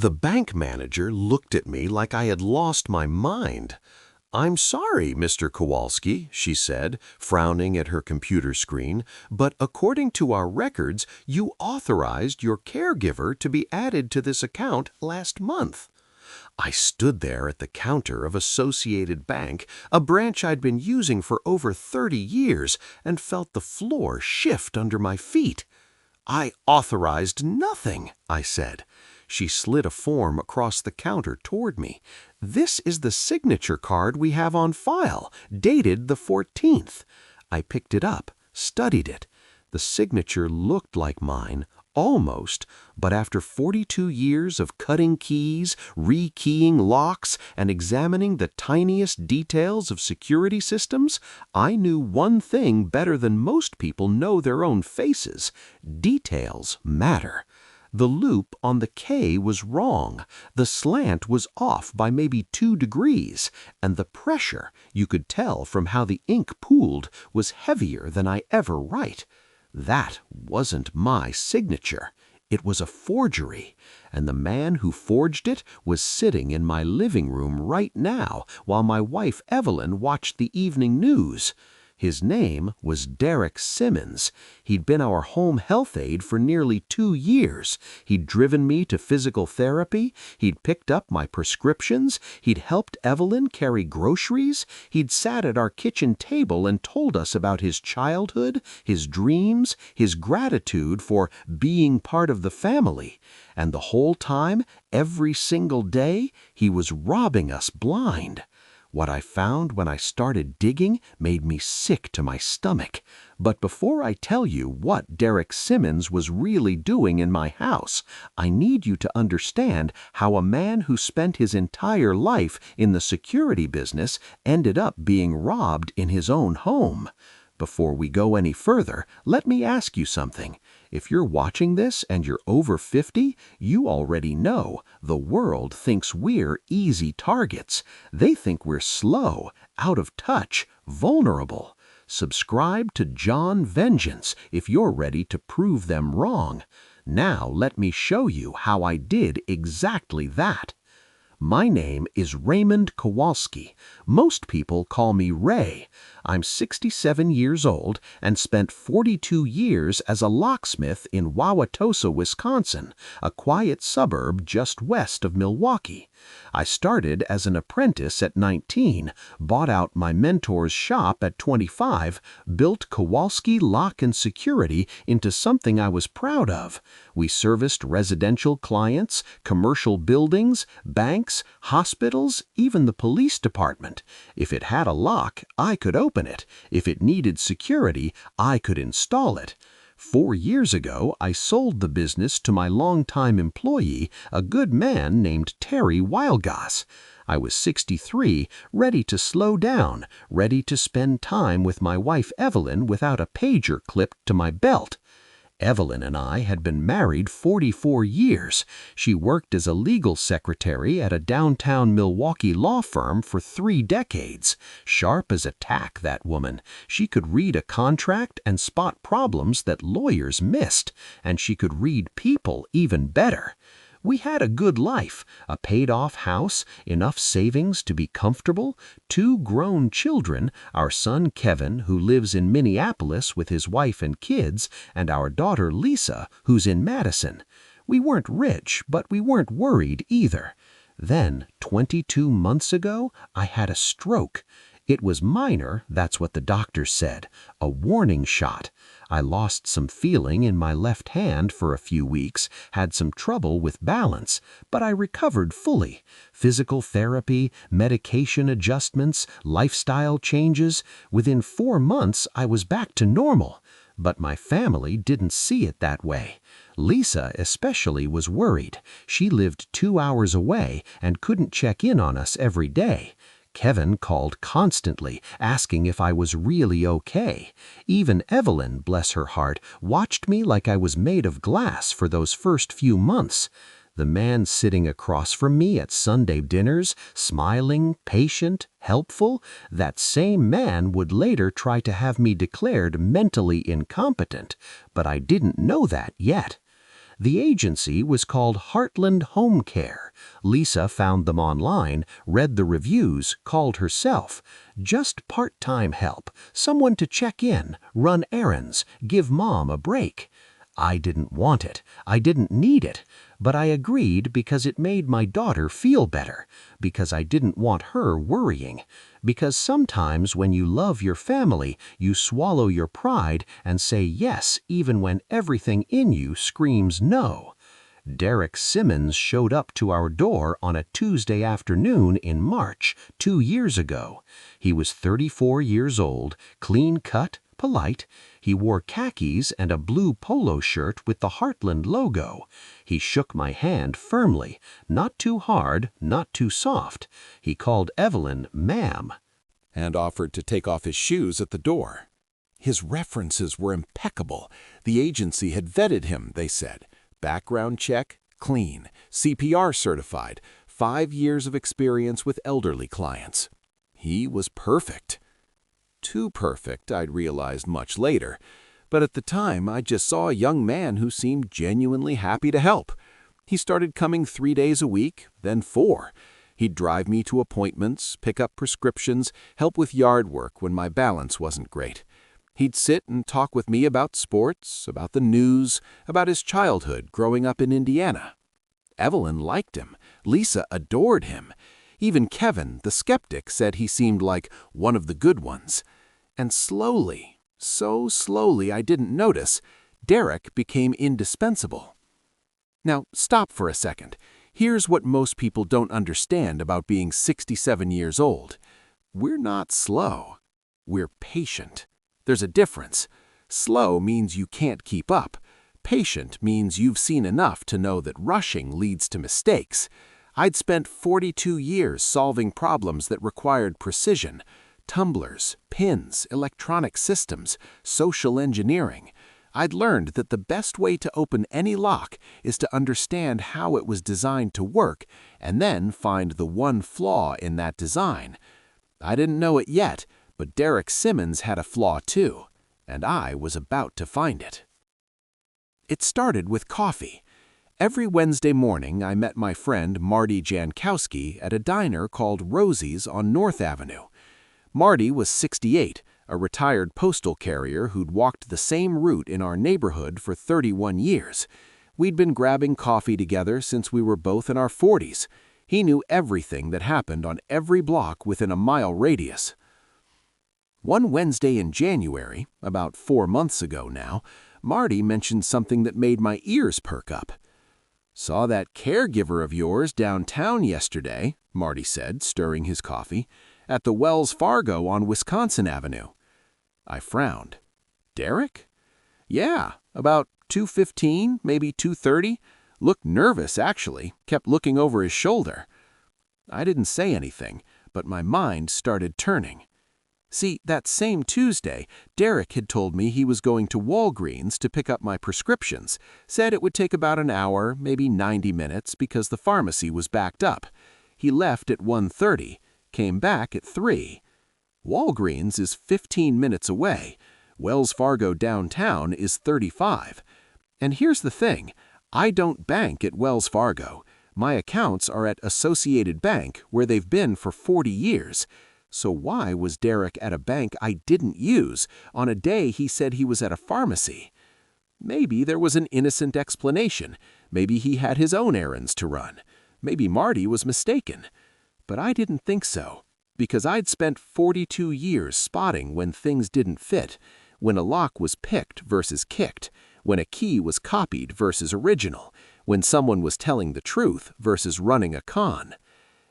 The bank manager looked at me like I had lost my mind. "I'm sorry, Mr. Kowalski," she said, frowning at her computer screen, "but according to our records, you authorized your caregiver to be added to this account last month." I stood there at the counter of Associated Bank, a branch I'd been using for over 30 years, and felt the floor shift under my feet. "I authorized nothing," I said. She slid a form across the counter toward me. "This is the signature card we have on file, dated the 14th. I picked it up, studied it. The signature looked like mine, almost, but after 42 years of cutting keys, rekeying locks, and examining the tiniest details of security systems, I knew one thing better than most people know their own faces: details matter. The loop on the K was wrong, the slant was off by maybe 2 degrees, and the pressure, you could tell from how the ink pooled, was heavier than I ever write. That wasn't my signature. It was a forgery, and the man who forged it was sitting in my living room right now while my wife Evelyn watched the evening news. His name was Derek Simmons. He'd been our home health aide for nearly 2 years. He'd driven me to physical therapy. He'd picked up my prescriptions. He'd helped Evelyn carry groceries. He'd sat at our kitchen table and told us about his childhood, his dreams, his gratitude for being part of the family. And the whole time, every single day, he was robbing us blind. What I found when I started digging made me sick to my stomach. But before I tell you what Derek Simmons was really doing in my house, I need you to understand how a man who spent his entire life in the security business ended up being robbed in his own home. Before we go any further, let me ask you something. If you're watching this and you're over 50, you already know the world thinks we're easy targets. They think we're slow, out of touch, vulnerable. Subscribe to John Vengeance if you're ready to prove them wrong. Now let me show you how I did exactly that. My name is Raymond Kowalski. Most people call me Ray. I'm 67 years old and spent 42 years as a locksmith in Wauwatosa, Wisconsin, a quiet suburb just west of Milwaukee. I started as an apprentice at 19, bought out my mentor's shop at 25, built Kowalski Lock and Security into something I was proud of. We serviced residential clients, commercial buildings, banks, hospitals, even the police department. If it had a lock, I could open it. If it needed security, I could install it. 4 years ago, I sold the business to my longtime employee, a good man named Terry Wildgoss. I was 63, ready to slow down, ready to spend time with my wife Evelyn without a pager clipped to my belt. Evelyn and I had been married 44 years. She worked as a legal secretary at a downtown Milwaukee law firm for 3 decades. Sharp as a tack, that woman. She could read a contract and spot problems that lawyers missed, and she could read people even better. We had a good life, a paid-off house, enough savings to be comfortable, 2 grown children, our son Kevin, who lives in Minneapolis with his wife and kids, and our daughter Lisa, who's in Madison. We weren't rich, but we weren't worried either. Then, 22 months ago, I had a stroke. It was minor, that's what the doctor said, a warning shot. I lost some feeling in my left hand for a few weeks, had some trouble with balance, but I recovered fully. Physical therapy, medication adjustments, lifestyle changes. Within 4 months, I was back to normal. But my family didn't see it that way. Lisa especially was worried. She lived 2 hours away and couldn't check in on us every day. Kevin called constantly, asking if I was really okay. Even Evelyn, bless her heart, watched me like I was made of glass for those first few months. The man sitting across from me at Sunday dinners, smiling, patient, helpful, that same man would later try to have me declared mentally incompetent, but I didn't know that yet. The agency was called Heartland Home Care. Lisa found them online, read the reviews, called herself. Just part-time help, someone to check in, run errands, give mom a break. I didn't want it. I didn't need it. But I agreed because it made my daughter feel better, because I didn't want her worrying, because sometimes when you love your family, you swallow your pride and say yes even when everything in you screams no. Derek Simmons showed up to our door on a Tuesday afternoon in March 2 years ago. He was 34 years old, clean-cut, polite. He wore khakis and a blue polo shirt with the Heartland logo. He shook my hand firmly, not too hard, not too soft. He called Evelyn ma'am, and offered to take off his shoes at the door. His references were impeccable. The agency had vetted him, they said. Background check, clean, CPR certified, 5 years of experience with elderly clients. He was perfect. Too perfect, I'd realized much later. But at the time, I just saw a young man who seemed genuinely happy to help. He started coming 3 days a week, then 4. He'd drive me to appointments, pick up prescriptions, help with yard work when my balance wasn't great. He'd sit and talk with me about sports, about the news, about his childhood growing up in Indiana. Evelyn liked him. Lisa adored him. Even Kevin, the skeptic, said he seemed like one of the good ones. And slowly, so slowly I didn't notice, Derek became indispensable. Now, stop for a second. Here's what most people don't understand about being 67 years old. We're not slow. We're patient. There's a difference. Slow means you can't keep up. Patient means you've seen enough to know that rushing leads to mistakes. I'd spent 42 years solving problems that required precision. Tumblers, pins, electronic systems, social engineering. I'd learned that the best way to open any lock is to understand how it was designed to work and then find the one flaw in that design. I didn't know it yet, but Derek Simmons had a flaw too, and I was about to find it. It started with coffee. Every Wednesday morning, I met my friend Marty Jankowski at a diner called Rosie's on North Avenue. Marty was 68, a retired postal carrier who'd walked the same route in our neighborhood for 31 years. We'd been grabbing coffee together since we were both in our 40s. He knew everything that happened on every block within a mile radius. One Wednesday in January, about 4 months ago now, Marty mentioned something that made my ears perk up. "Saw that caregiver of yours downtown yesterday," Marty said, stirring his coffee, "at the Wells Fargo on Wisconsin Avenue." I frowned. "Derek?" "Yeah, about 2:15, maybe 2:30. Looked nervous, actually, kept looking over his shoulder." I didn't say anything, but my mind started turning. See, that same Tuesday, Derek had told me he was going to Walgreens to pick up my prescriptions, said it would take about an hour, maybe 90 minutes, because the pharmacy was backed up. He left at 1:30, came back at 3. Walgreens is 15 minutes away. Wells Fargo downtown is 35. And here's the thing, I don't bank at Wells Fargo. My accounts are at Associated Bank, where they've been for 40 years. So why was Derek at a bank I didn't use on a day he said he was at a pharmacy? Maybe there was an innocent explanation. Maybe he had his own errands to run. Maybe Marty was mistaken. But I didn't think so, because I'd spent 42 years spotting when things didn't fit, when a lock was picked versus kicked, when a key was copied versus original, when someone was telling the truth versus running a con.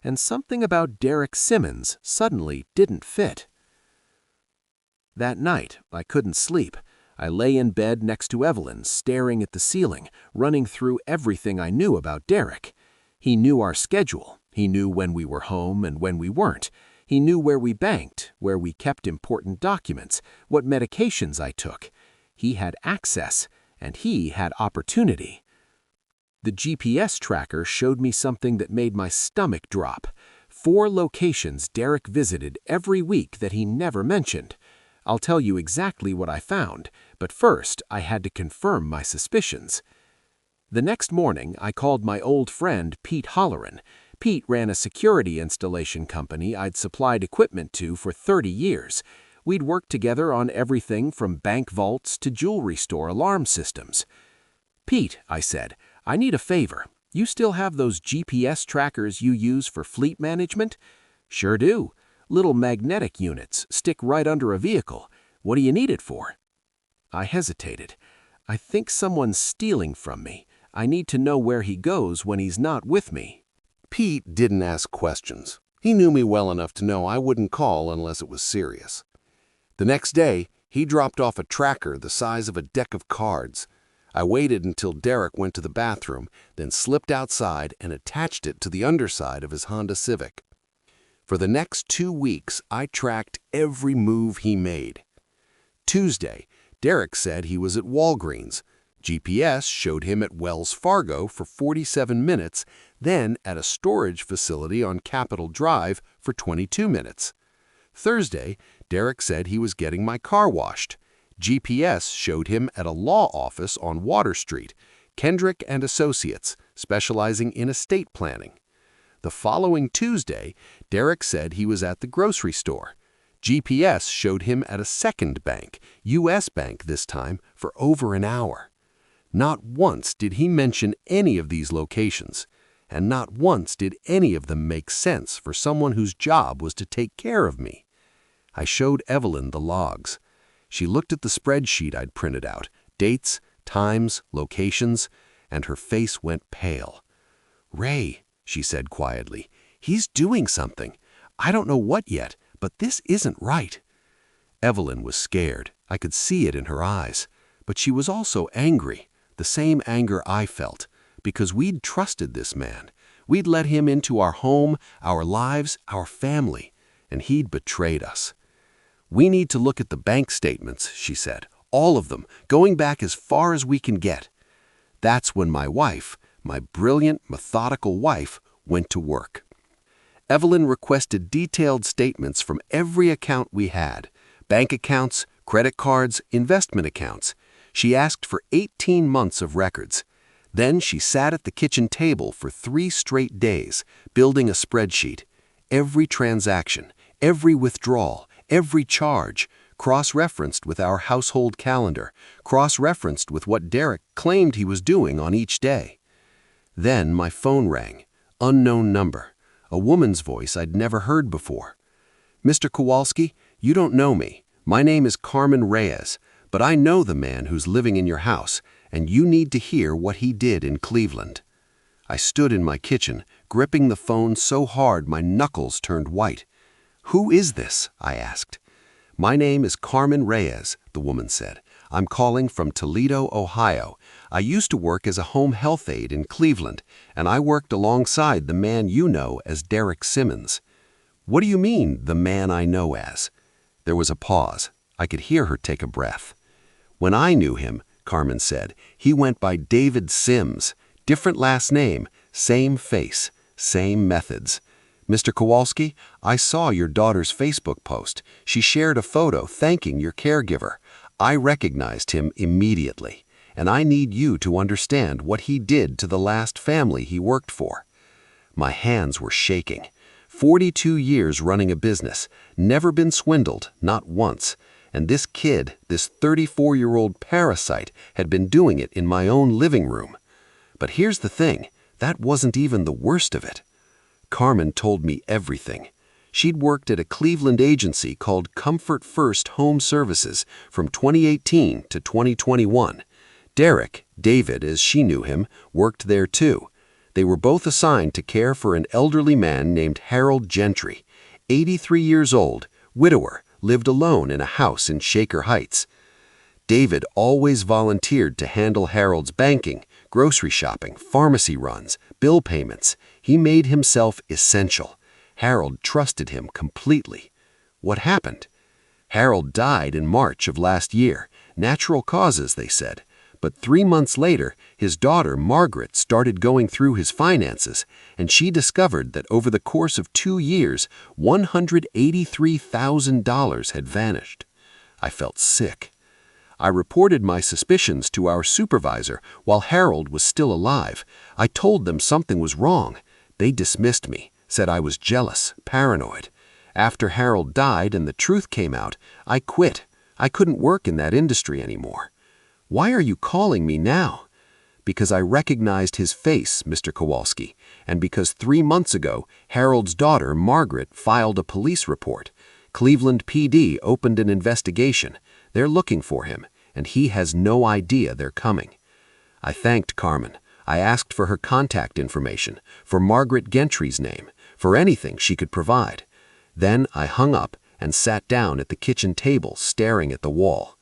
And something about Derek Simmons suddenly didn't fit. That night, I couldn't sleep. I lay in bed next to Evelyn, staring at the ceiling, running through everything I knew about Derek. He knew our schedule. He knew when we were home and when we weren't. He knew where we banked, where we kept important documents, what medications I took. He had access, and he had opportunity. The GPS tracker showed me something that made my stomach drop. 4 locations Derek visited every week that he never mentioned. I'll tell you exactly what I found, but first I had to confirm my suspicions. The next morning, I called my old friend Pete Holleran. Pete ran a security installation company I'd supplied equipment to for 30 years. We'd worked together on everything from bank vaults to jewelry store alarm systems. "Pete," I said, "I need a favor. You still have those GPS trackers you use for fleet management?" "Sure do. Little magnetic units stick right under a vehicle. What do you need it for?" I hesitated. "I think someone's stealing from me. I need to know where he goes when he's not with me." Pete didn't ask questions. He knew me well enough to know I wouldn't call unless it was serious. The next day, he dropped off a tracker the size of a deck of cards. I waited until Derek went to the bathroom, then slipped outside and attached it to the underside of his Honda Civic. For the next 2 weeks, I tracked every move he made. Tuesday, Derek said he was at Walgreens. GPS showed him at Wells Fargo for 47 minutes, then at a storage facility on Capitol Drive for 22 minutes. Thursday, Derek said he was getting my car washed. GPS showed him at a law office on Water Street, Kendrick and Associates, specializing in estate planning. The following Tuesday, Derek said he was at the grocery store. GPS showed him at a second bank, U.S. Bank this time, for over an hour. Not once did he mention any of these locations, and not once did any of them make sense for someone whose job was to take care of me. I showed Evelyn the logs. She looked at the spreadsheet I'd printed out, dates, times, locations, and her face went pale. "Ray," she said quietly, "he's doing something. I don't know what yet, but this isn't right." Evelyn was scared. I could see it in her eyes. But she was also angry, the same anger I felt, because we'd trusted this man. We'd let him into our home, our lives, our family, and he'd betrayed us. "We need to look at the bank statements," she said, "all of them, going back as far as we can get." That's when my wife, my brilliant, methodical wife, went to work. Evelyn requested detailed statements from every account we had, bank accounts, credit cards, investment accounts. She asked for 18 months of records. Then she sat at the kitchen table for 3 straight days, building a spreadsheet. Every transaction, every withdrawal, every charge, cross-referenced with our household calendar, cross-referenced with what Derek claimed he was doing on each day. Then my phone rang. Unknown number. A woman's voice I'd never heard before. "Mr. Kowalski, you don't know me. My name is Carmen Reyes, but I know the man who's living in your house, and you need to hear what he did in Cleveland." I stood in my kitchen, gripping the phone so hard my knuckles turned white. "Who is this?" I asked. "My name is Carmen Reyes," the woman said. "I'm calling from Toledo, Ohio. I used to work as a home health aide in Cleveland, and I worked alongside the man you know as Derek Simmons." "What do you mean, the man I know as?" There was a pause. I could hear her take a breath. "When I knew him," Carmen said, "he went by David Sims. Different last name, same face, same methods. Mr. Kowalski, I saw your daughter's Facebook post. She shared a photo thanking your caregiver. I recognized him immediately, and I need you to understand what he did to the last family he worked for." My hands were shaking. 42 years running a business, never been swindled, not once. And this kid, this 34-year-old parasite, had been doing it in my own living room. But here's the thing, that wasn't even the worst of it. Carmen told me everything. She'd worked at a Cleveland agency called Comfort First Home Services from 2018 to 2021. Derek, David as she knew him, worked there too. They were both assigned to care for an elderly man named Harold Gentry, 83 years old, widower, lived alone in a house in Shaker Heights. David always volunteered to handle Harold's banking, grocery shopping, pharmacy runs, bill payments. He made himself essential. Harold trusted him completely. What happened? Harold died in March of last year. Natural causes, they said. But 3 months later, his daughter, Margaret, started going through his finances, and she discovered that over the course of 2 years, $183,000 had vanished. I felt sick. I reported my suspicions to our supervisor while Harold was still alive. I told them something was wrong. They dismissed me, said I was jealous, paranoid. After Harold died and the truth came out, I quit. I couldn't work in that industry anymore. Why are you calling me now? Because I recognized his face, Mr. Kowalski, and because 3 months ago, Harold's daughter, Margaret, filed a police report. Cleveland PD opened an investigation. They're looking for him, and he has no idea they're coming. I thanked Carmen. I asked for her contact information, for Margaret Gentry's name, for anything she could provide. Then I hung up and sat down at the kitchen table, staring at the wall.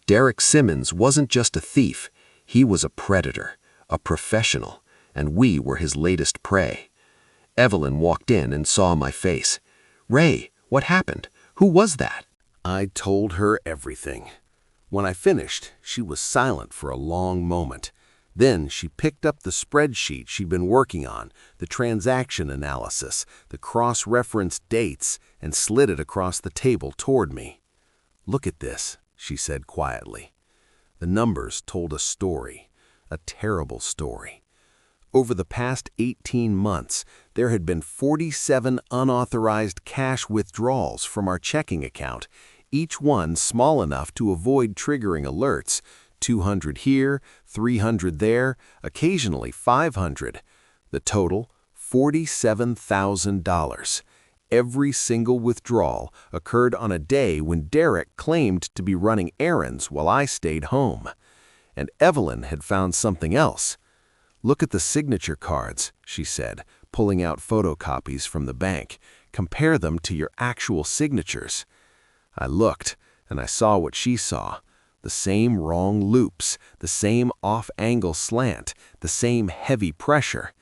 Derek Simmons wasn't just a thief. He was a predator, a professional, and we were his latest prey. Evelyn walked in and saw my face. "Ray, what happened? Who was that?" I told her everything. When I finished, she was silent for a long moment. Then she picked up the spreadsheet she'd been working on, the transaction analysis, the cross-referenced dates, and slid it across the table toward me. "Look at this," she said quietly. The numbers told a story, a terrible story. Over the past 18 months, there had been 47 unauthorized cash withdrawals from our checking account, each one small enough to avoid triggering alerts. 200 here, 300 there, occasionally 500. The total, $47,000. Every single withdrawal occurred on a day when Derek claimed to be running errands while I stayed home. And Evelyn had found something else. "Look at the signature cards," she said, pulling out photocopies from the bank. "Compare them to your actual signatures." I looked, and I saw what she saw. The same wrong loops, the same off-angle slant, the same heavy pressure.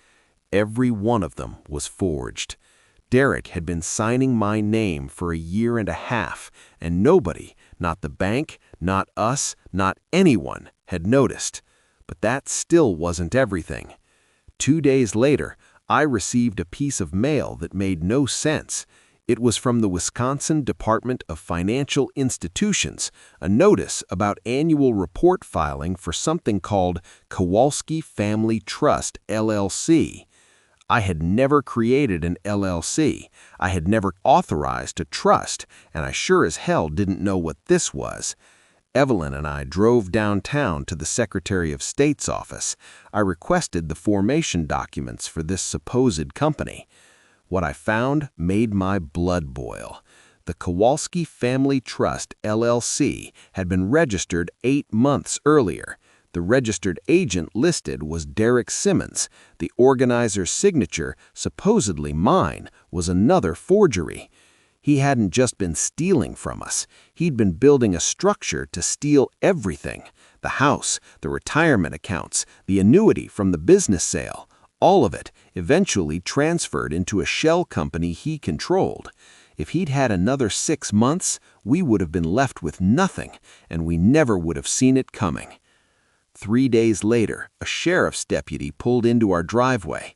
Every one of them was forged. Derek had been signing my name for a year and a half, and nobody, not the bank, not us, not anyone, had noticed. But that still wasn't everything. 2 days later, I received a piece of mail that made no sense. It was from the Wisconsin Department of Financial Institutions, a notice about annual report filing for something called Kowalski Family Trust, LLC. I had never created an LLC. I had never authorized a trust, and I sure as hell didn't know what this was. Evelyn and I drove downtown to the Secretary of State's office. I requested the formation documents for this supposed company. What I found made my blood boil. The Kowalski Family Trust, LLC, had been registered 8 months earlier. The registered agent listed was Derek Simmons. The organizer's signature, supposedly mine, was another forgery. He hadn't just been stealing from us. He'd been building a structure to steal everything. The house, the retirement accounts, the annuity from the business sale. All of it eventually transferred into a shell company he controlled. If he'd had another 6 months, we would have been left with nothing, and we never would have seen it coming. 3 days later, a sheriff's deputy pulled into our driveway.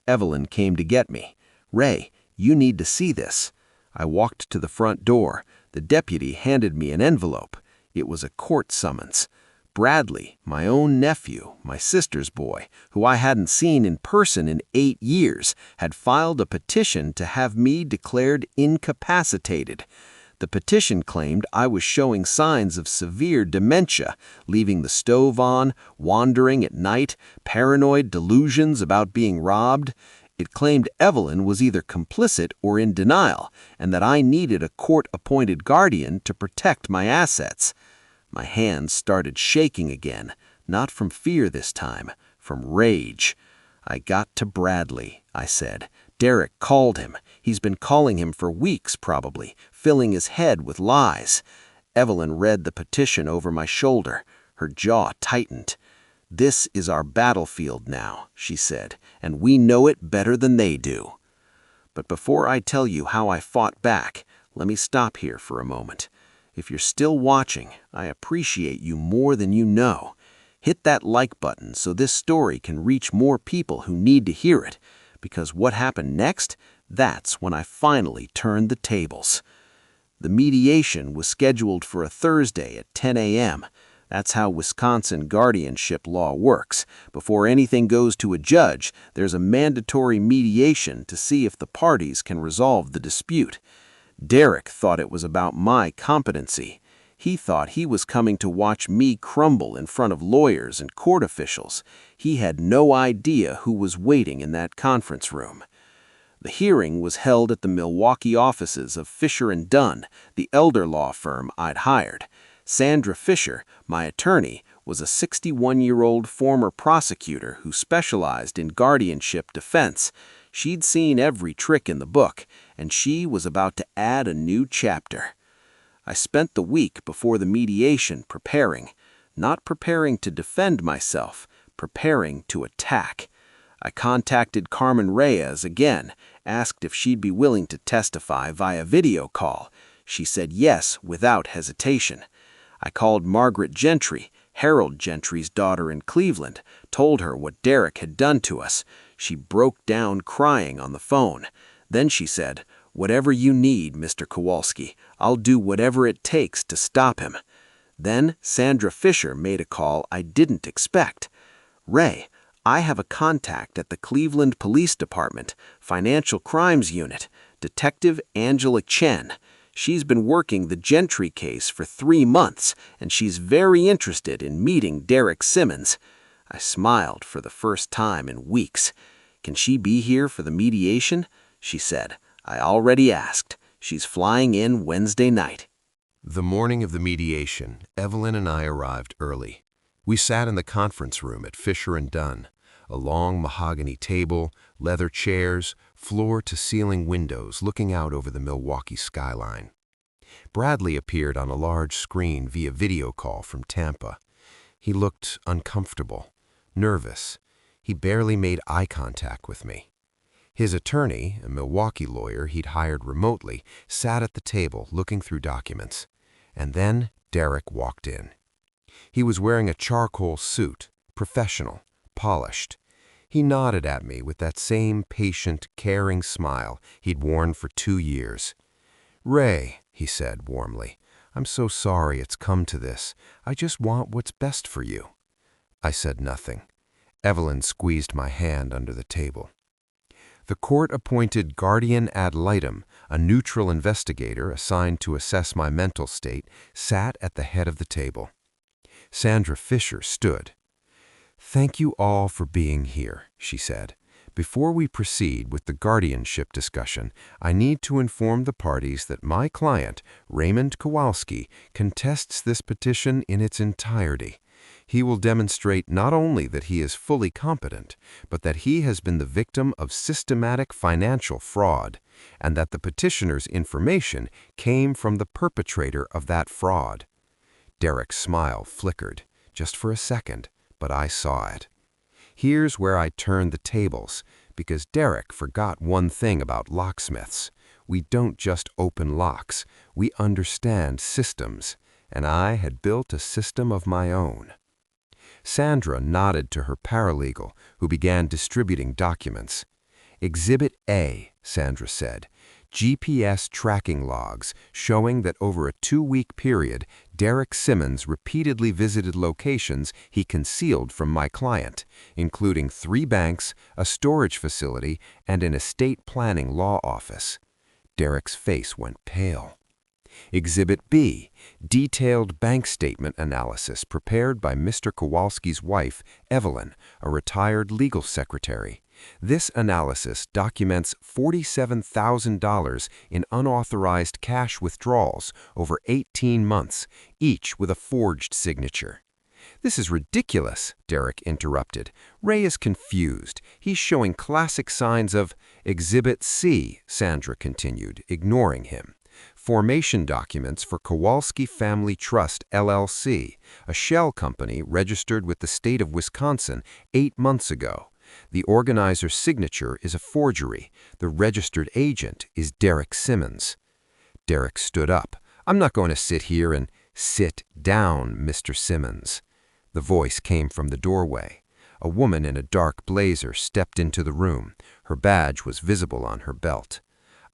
Evelyn came to get me. "Ray, you need to see this." I walked to the front door. The deputy handed me an envelope. It was a court summons. Bradley, my own nephew, my sister's boy, who I hadn't seen in person in 8 years, had filed a petition to have me declared incapacitated. The petition claimed I was showing signs of severe dementia, leaving the stove on, wandering at night, paranoid delusions about being robbed. It claimed Evelyn was either complicit or in denial, and that I needed a court-appointed guardian to protect my assets. My hands started shaking again, not from fear this time, from rage. "I got to Bradley," I said. "Derek called him. He's been calling him for weeks, probably, filling his head with lies." Evelyn read the petition over my shoulder. Her jaw tightened. "This is our battlefield now," she said, "and we know it better than they do." But before I tell you how I fought back, let me stop here for a moment. If you're still watching, I appreciate you more than you know. Hit that like button so this story can reach more people who need to hear it, because what happened next, that's when I finally turned the tables. The mediation was scheduled for a Thursday at 10 a.m. That's how Wisconsin guardianship law works. Before anything goes to a judge, there's a mandatory mediation to see if the parties can resolve the dispute. Derek thought it was about my competency. He thought he was coming to watch me crumble in front of lawyers and court officials. He had no idea who was waiting in that conference room. The hearing was held at the Milwaukee offices of Fisher & Dunn, the elder law firm I'd hired. Sandra Fisher, my attorney, was a 61-year-old former prosecutor who specialized in guardianship defense. She'd seen every trick in the book, and she was about to add a new chapter. I spent the week before the mediation preparing, not preparing to defend myself, preparing to attack. I contacted Carmen Reyes again, asked if she'd be willing to testify via video call. She said yes without hesitation. I called Margaret Gentry, Harold Gentry's daughter in Cleveland, told her what Derek had done to us. She broke down crying on the phone. Then she said, "Whatever you need, Mr. Kowalski, I'll do whatever it takes to stop him." Then Sandra Fisher made a call I didn't expect. "Ray, I have a contact at the Cleveland Police Department, Financial Crimes Unit, Detective Angela Chen. She's been working the Gentry case for 3 months, and she's very interested in meeting Derek Simmons." I smiled for the first time in weeks. "Can she be here for the mediation?" She said. "I already asked. She's flying in Wednesday night." The morning of the mediation, Evelyn and I arrived early. We sat in the conference room at Fisher & Dunn, a long mahogany table, leather chairs, floor-to-ceiling windows looking out over the Milwaukee skyline. Bradley appeared on a large screen via video call from Tampa. He looked uncomfortable, nervous. He barely made eye contact with me. His attorney, a Milwaukee lawyer he'd hired remotely, sat at the table looking through documents. And then Derek walked in. He was wearing a charcoal suit, professional, polished. He nodded at me with that same patient, caring smile he'd worn for 2 years. "Ray," he said warmly, "I'm so sorry it's come to this. I just want what's best for you." I said nothing. Evelyn squeezed my hand under the table. The court-appointed guardian ad litem, a neutral investigator assigned to assess my mental state, sat at the head of the table. Sandra Fisher stood. "Thank you all for being here," she said. "Before we proceed with the guardianship discussion, I need to inform the parties that my client, Raymond Kowalski, contests this petition in its entirety. He will demonstrate not only that he is fully competent, but that he has been the victim of systematic financial fraud, and that the petitioner's information came from the perpetrator of that fraud." Derek's smile flickered, just for a second, but I saw it. Here's where I turned the tables, because Derek forgot one thing about locksmiths. We don't just open locks, we understand systems, and I had built a system of my own. Sandra nodded to her paralegal, who began distributing documents. "Exhibit A," Sandra said, "GPS tracking logs showing that over a 2-week period, Derek Simmons repeatedly visited locations he concealed from my client, including 3 banks, a storage facility, and an estate planning law office." Derek's face went pale. Exhibit B, detailed bank statement analysis prepared by Mr. Kowalski's wife, Evelyn, a retired legal secretary. This analysis documents $47,000 in unauthorized cash withdrawals over 18 months, each with a forged signature. "This is ridiculous," Derek interrupted. "Ray is confused. He's showing classic signs of—" "Exhibit C," Sandra continued, ignoring him. "Formation documents for Kowalski Family Trust, LLC, a shell company registered with the state of Wisconsin 8 months ago. The organizer's signature is a forgery. The registered agent is Derek Simmons." Derek stood up. "I'm not going to sit here and—" "Sit down, Mr. Simmons." The voice came from the doorway. A woman in a dark blazer stepped into the room. Her badge was visible on her belt.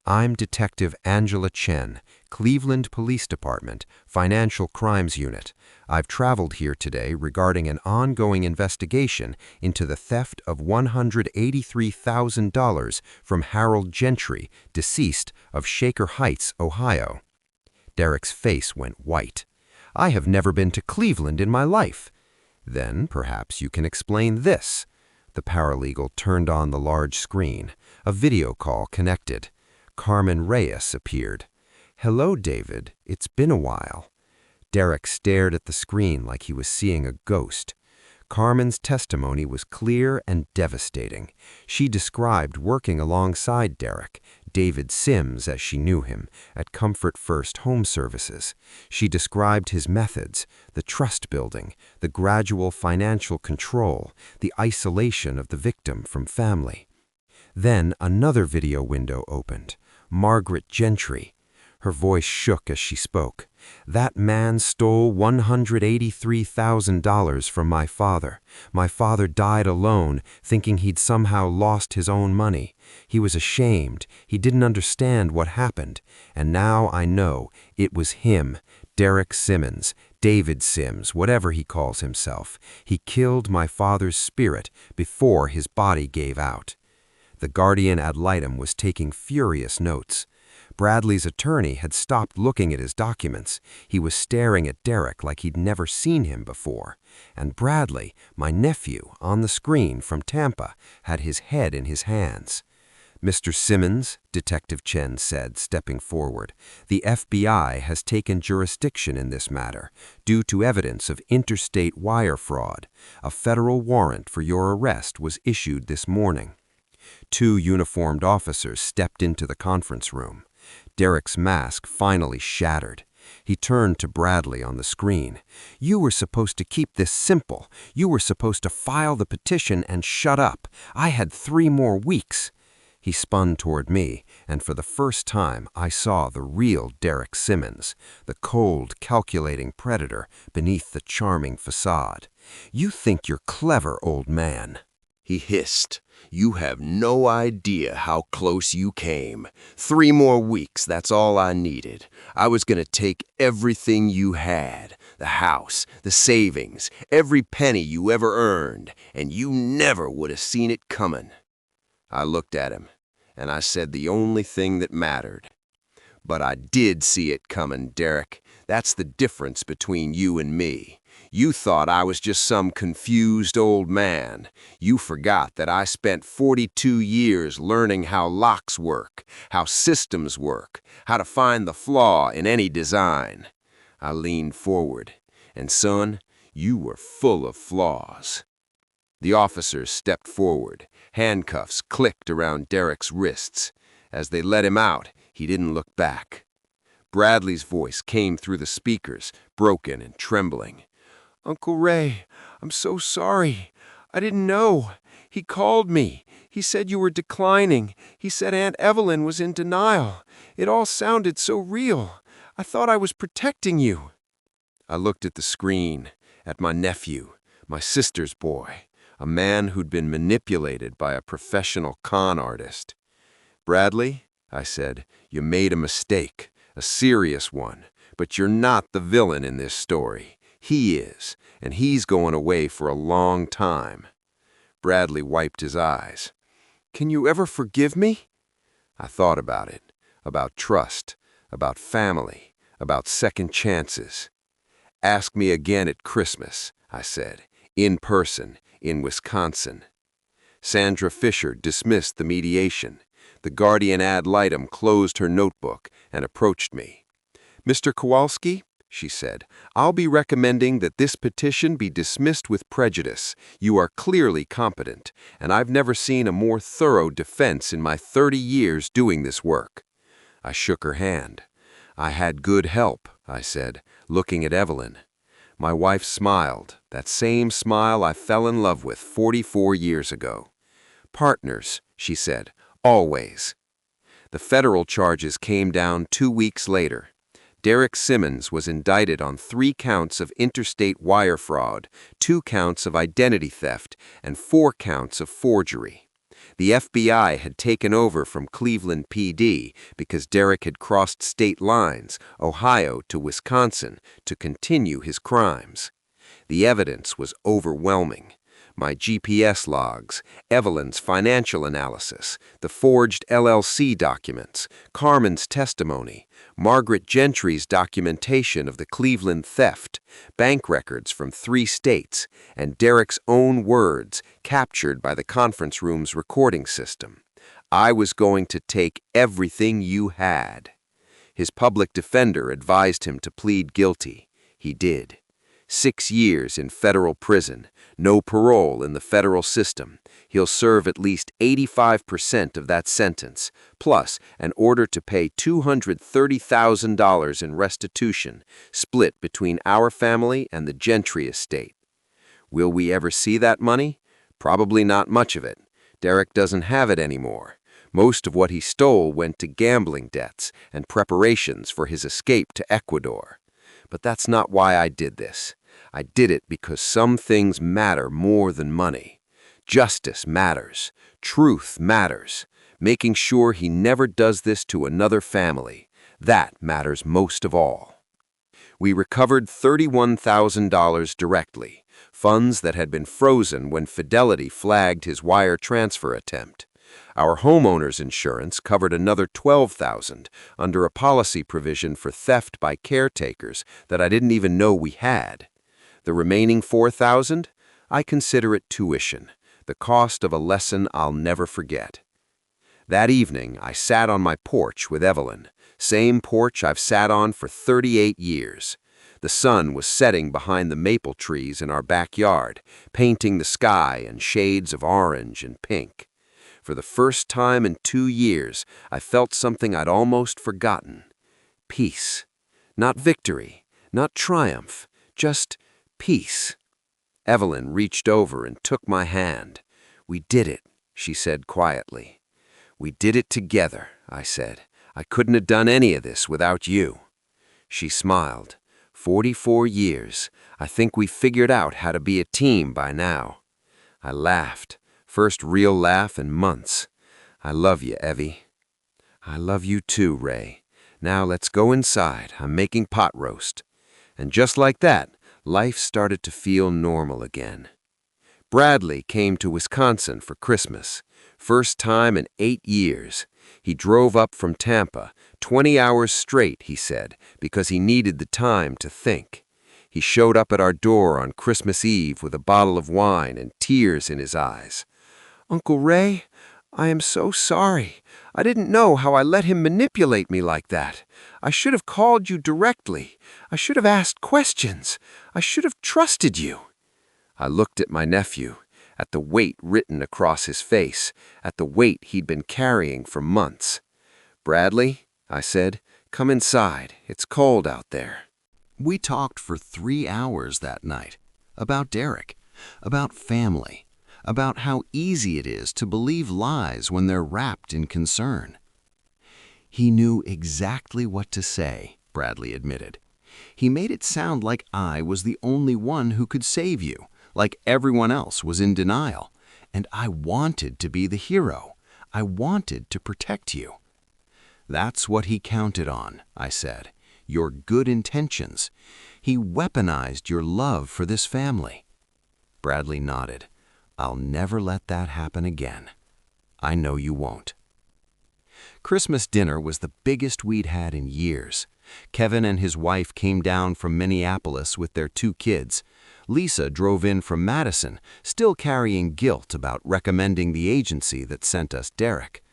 I'm Detective Angela Chen, Cleveland Police Department, Financial Crimes Unit. I've traveled here today regarding an ongoing investigation into the theft of $183,000 from Harold Gentry, deceased, of Shaker Heights, Ohio." Derek's face went white. "I have never been to Cleveland in my life." "Then perhaps you can explain this." The paralegal turned on the large screen. A video call connected. Carmen Reyes appeared. "Hello, David. It's been a while." Derek stared at the screen like he was seeing a ghost. Carmen's testimony was clear and devastating. She described working alongside Derek, David Sims as she knew him, at Comfort First Home Services. She described his methods, the trust building, the gradual financial control, the isolation of the victim from family. Then another video window opened. Margaret Gentry. Her voice shook as she spoke. "That man stole $183,000 from my father. My father died alone, thinking he'd somehow lost his own money. He was ashamed. He didn't understand what happened. And now I know it was him, Derek Simmons, David Sims, whatever he calls himself. He killed my father's spirit before his body gave out." The guardian ad litem was taking furious notes. Bradley's attorney had stopped looking at his documents. He was staring at Derek like he'd never seen him before. And Bradley, my nephew, on the screen from Tampa, had his head in his hands. "Mr. Simmons," Detective Chen said, stepping forward, "the FBI has taken jurisdiction in this matter due to evidence of interstate wire fraud. A federal warrant for your arrest was issued this morning." Two uniformed officers stepped into the conference room. Derek's mask finally shattered. He turned to Bradley on the screen. "You were supposed to keep this simple. You were supposed to file the petition and shut up. I had 3 more weeks." He spun toward me, and for the first time I saw the real Derek Simmons, the cold, calculating predator beneath the charming facade. "You think you're clever, old man," he hissed. "You have no idea how close you came. 3 more weeks, that's all I needed. I was going to take everything you had, the house, the savings, every penny you ever earned, and you never would have seen it coming." I looked at him, and I said the only thing that mattered. "But I did see it coming, Derek. That's the difference between you and me. You thought I was just some confused old man. You forgot that I spent 42 years learning how locks work, how systems work, how to find the flaw in any design." I leaned forward, and son, you were full of flaws. The officers stepped forward. Handcuffs clicked around Derek's wrists. As they let him out, he didn't look back. Bradley's voice came through the speakers, broken and trembling. "Uncle Ray, I'm so sorry. I didn't know. He called me. He said you were declining. He said Aunt Evelyn was in denial. It all sounded so real. I thought I was protecting you." I looked at the screen, at my nephew, my sister's boy, a man who'd been manipulated by a professional con artist. "Bradley," I said, "you made a mistake, a serious one, but you're not the villain in this story. He is, and he's going away for a long time." Bradley wiped his eyes. "Can you ever forgive me?" I thought about it, about trust, about family, about second chances. "Ask me again at Christmas," I said, "in person, in Wisconsin." Sandra Fisher dismissed the mediation. The guardian ad litem closed her notebook and approached me. "Mr. Kowalski," she said, "I'll be recommending that this petition be dismissed with prejudice. You are clearly competent, and I've never seen a more thorough defense in my 30 years doing this work." I shook her hand. "I had good help," I said, looking at Evelyn. My wife smiled, that same smile I fell in love with 44 years ago. "Partners," she said, "always." The federal charges came down 2 weeks later. Derek Simmons was indicted on 3 counts of interstate wire fraud, 2 counts of identity theft, and 4 counts of forgery. The FBI had taken over from Cleveland PD because Derek had crossed state lines, Ohio to Wisconsin, to continue his crimes. The evidence was overwhelming. My GPS logs, Evelyn's financial analysis, the forged LLC documents, Carmen's testimony, Margaret Gentry's documentation of the Cleveland theft, bank records from 3 states, and Derek's own words captured by the conference room's recording system. I was going to take everything you had. His public defender advised him to plead guilty. He did. 6 years in federal prison, no parole in the federal system. He'll serve at least 85% of that sentence, plus an order to pay $230,000 in restitution, split between our family and the Gentry estate. Will we ever see that money? Probably not much of it. Derek doesn't have it anymore. Most of what he stole went to gambling debts and preparations for his escape to Ecuador. But that's not why I did this. I did it because some things matter more than money. Justice matters. Truth matters. Making sure he never does this to another family. That matters most of all. We recovered $31,000 directly, funds that had been frozen when Fidelity flagged his wire transfer attempt. Our homeowner's insurance covered another $12,000 under a policy provision for theft by caretakers that I didn't even know we had. The remaining $4,000, I consider it tuition, the cost of a lesson I'll never forget. That evening, I sat on my porch with Evelyn, same porch I've sat on for 38 years. The sun was setting behind the maple trees in our backyard, painting the sky in shades of orange and pink. For the first time in 2 years, I felt something I'd almost forgotten. Peace. Not victory, not triumph, just peace. Evelyn reached over and took my hand. "We did it," she said quietly. "We did it together," I said. "I couldn't have done any of this without you." She smiled. 44 years. I think we figured out how to be a team by now. I laughed. First real laugh in months. "I love you, Evie." "I love you too, Ray. Now let's go inside. I'm making pot roast." And just like that, life started to feel normal again. Bradley came to Wisconsin for Christmas. First time in 8 years. He drove up from Tampa, 20 hours straight, he said, because he needed the time to think. He showed up at our door on Christmas Eve with a bottle of wine and tears in his eyes. "Uncle Ray, I am so sorry. I didn't know how I let him manipulate me like that. I should have called you directly. I should have asked questions. I should have trusted you." I looked at my nephew, at the weight written across his face, at the weight he'd been carrying for months. "Bradley," I said, "come inside. It's cold out there." We talked for 3 hours that night. About Derek, about family, about how easy it is to believe lies when they're wrapped in concern. He knew exactly what to say, Bradley admitted. He made it sound like I was the only one who could save you, like everyone else was in denial. And I wanted to be the hero. I wanted to protect you. "That's what he counted on," I said. "Your good intentions. He weaponized your love for this family." Bradley nodded. "I'll never let that happen again." "I know you won't." Christmas dinner was the biggest we'd had in years. Kevin and his wife came down from Minneapolis with their 2 kids. Lisa drove in from Madison, still carrying guilt about recommending the agency that sent us Derek.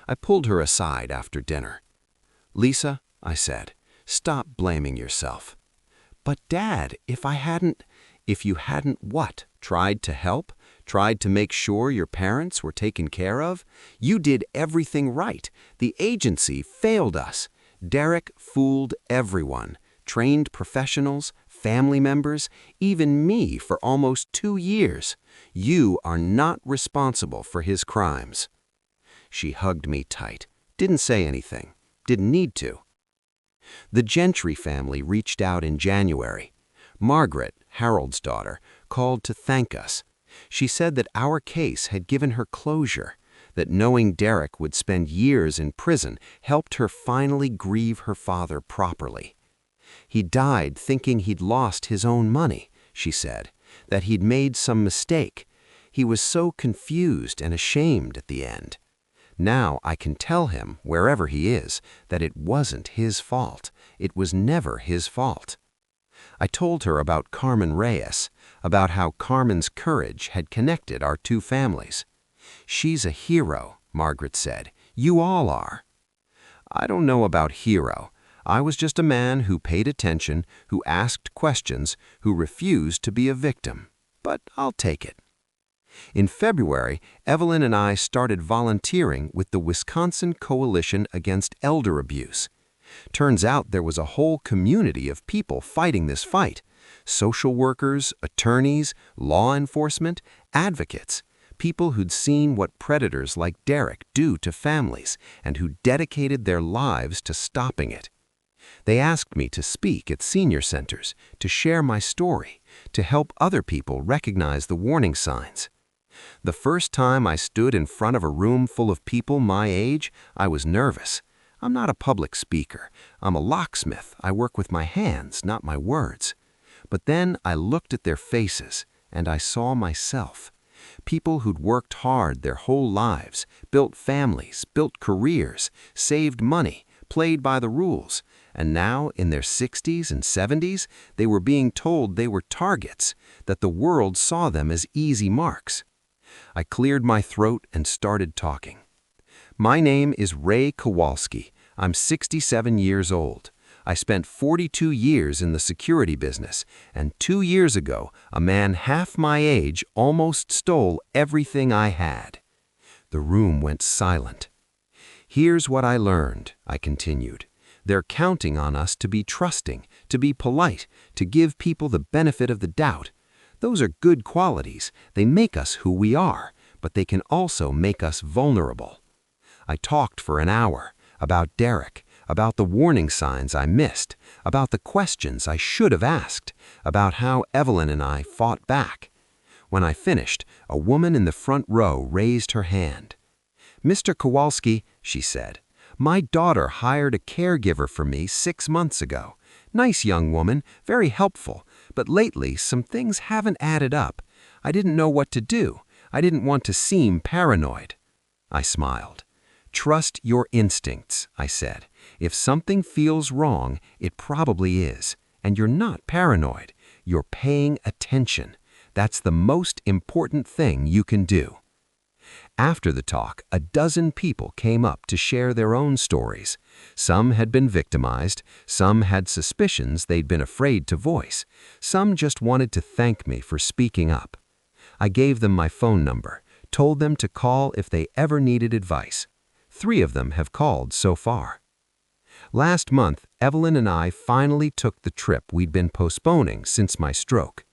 I pulled her aside after dinner. "Lisa," I said, "stop blaming yourself." "But Dad, if you hadn't what? Tried to help? Tried to make sure your parents were taken care of? You did everything right. The agency failed us. Derek fooled everyone. Trained professionals, family members, even me for almost 2 years. You are not responsible for his crimes." She hugged me tight. Didn't say anything. Didn't need to. The Gentry family reached out in January. Margaret, Harold's daughter, called to thank us. She said that our case had given her closure, that knowing Derek would spend years in prison helped her finally grieve her father properly. He died thinking he'd lost his own money, she said, that he'd made some mistake. He was so confused and ashamed at the end. Now I can tell him, wherever he is, that it wasn't his fault. It was never his fault. I told her about Carmen Reyes, about how Carmen's courage had connected our two families. "She's a hero," Margaret said. "You all are." I don't know about hero. I was just a man who paid attention, who asked questions, who refused to be a victim. But I'll take it. In February, Evelyn and I started volunteering with the Wisconsin Coalition Against Elder Abuse. Turns out there was a whole community of people fighting this fight. Social workers, attorneys, law enforcement, advocates, people who'd seen what predators like Derek do to families and who dedicated their lives to stopping it. They asked me to speak at senior centers, to share my story, to help other people recognize the warning signs. The first time I stood in front of a room full of people my age, I was nervous. I'm not a public speaker. I'm a locksmith. I work with my hands, not my words. But then I looked at their faces, and I saw myself. People who'd worked hard their whole lives, built families, built careers, saved money, played by the rules, and now, in their 60s and 70s, they were being told they were targets, that the world saw them as easy marks. I cleared my throat and started talking. My name is Ray Kowalski. I'm 67 years old. I spent 42 years in the security business, and 2 years ago, a man half my age almost stole everything I had. The room went silent. "Here's what I learned," I continued. "They're counting on us to be trusting, to be polite, to give people the benefit of the doubt. Those are good qualities. They make us who we are, but they can also make us vulnerable." I talked for an hour about Derek, about the warning signs I missed, about the questions I should have asked, about how Evelyn and I fought back. When I finished, a woman in the front row raised her hand. "Mr. Kowalski," she said, "my daughter hired a caregiver for me 6 months ago. Nice young woman, very helpful, but lately some things haven't added up. I didn't know what to do. I didn't want to seem paranoid." I smiled. "Trust your instincts," I said. "If something feels wrong, it probably is. And you're not paranoid. You're paying attention. That's the most important thing you can do." After the talk, a dozen people came up to share their own stories. Some had been victimized, some had suspicions they'd been afraid to voice, some just wanted to thank me for speaking up. I gave them my phone number, told them to call if they ever needed advice. 3 of them have called so far. Last month, Evelyn and I finally took the trip we'd been postponing since my stroke.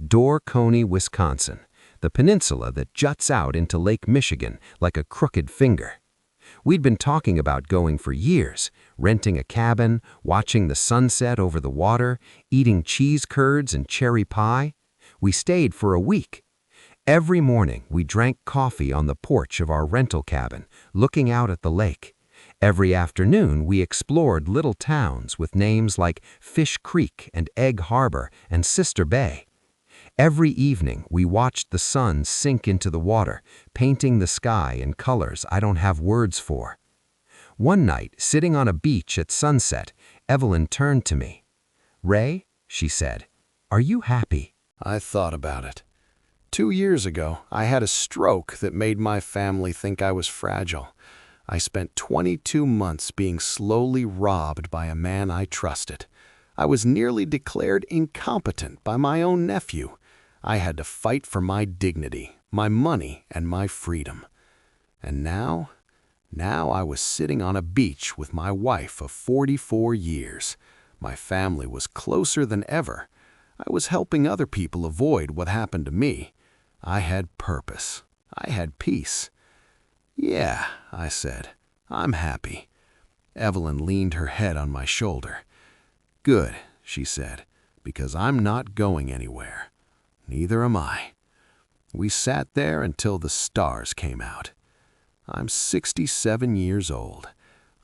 Door Coney, Wisconsin, the peninsula that juts out into Lake Michigan like a crooked finger. We'd been talking about going for years, renting a cabin, watching the sunset over the water, eating cheese curds and cherry pie. We stayed for a week. Every morning, we drank coffee on the porch of our rental cabin, looking out at the lake. Every afternoon, we explored little towns with names like Fish Creek and Egg Harbor and Sister Bay. Every evening, we watched the sun sink into the water, painting the sky in colors I don't have words for. One night, sitting on a beach at sunset, Evelyn turned to me. "Ray," she said, "are you happy?" I thought about it. 2 years ago, I had a stroke that made my family think I was fragile. I spent 22 months being slowly robbed by a man I trusted. I was nearly declared incompetent by my own nephew. I had to fight for my dignity, my money, and my freedom. And now I was sitting on a beach with my wife of 44 years. My family was closer than ever. I was helping other people avoid what happened to me. I had purpose. I had peace. "Yeah," I said, "I'm happy." Evelyn leaned her head on my shoulder. "Good," she said, "because I'm not going anywhere. Neither am I." We sat there until the stars came out. I'm 67 years old.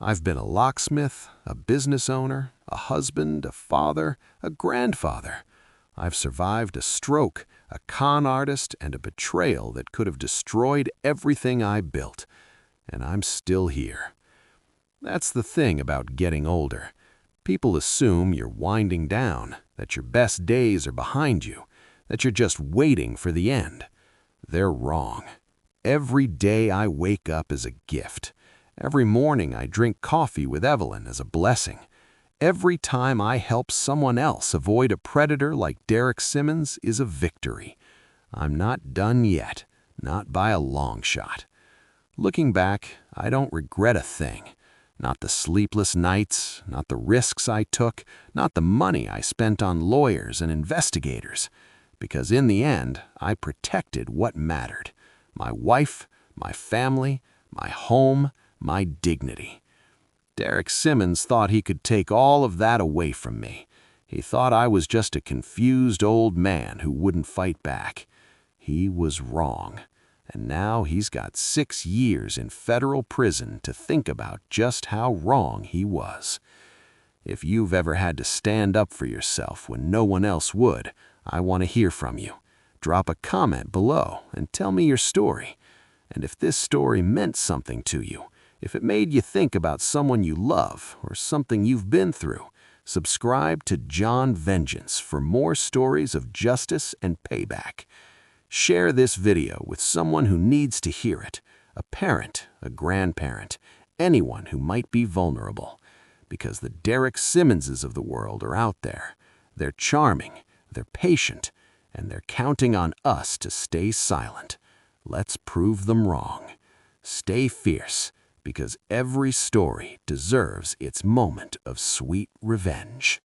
I've been a locksmith, a business owner, a husband, a father, a grandfather. I've survived a stroke, a con artist, and a betrayal that could have destroyed everything I built. And I'm still here. That's the thing about getting older. People assume you're winding down, that your best days are behind you, that you're just waiting for the end. They're wrong. Every day I wake up is a gift. Every morning I drink coffee with Evelyn is a blessing. Every time I help someone else avoid a predator like Derek Simmons is a victory. I'm not done yet, not by a long shot. Looking back, I don't regret a thing. Not the sleepless nights, not the risks I took, not the money I spent on lawyers and investigators. Because in the end, I protected what mattered. My wife, my family, my home, my dignity. Derek Simmons thought he could take all of that away from me. He thought I was just a confused old man who wouldn't fight back. He was wrong. And now he's got 6 years in federal prison to think about just how wrong he was. If you've ever had to stand up for yourself when no one else would, I want to hear from you. Drop a comment below and tell me your story. And if this story meant something to you, if it made you think about someone you love or something you've been through, subscribe to John Vengeance for more stories of justice and payback. Share this video with someone who needs to hear it, a parent, a grandparent, anyone who might be vulnerable. Because the Derek Simmonses of the world are out there. They're charming, they're patient, and they're counting on us to stay silent. Let's prove them wrong. Stay fierce, because every story deserves its moment of sweet revenge.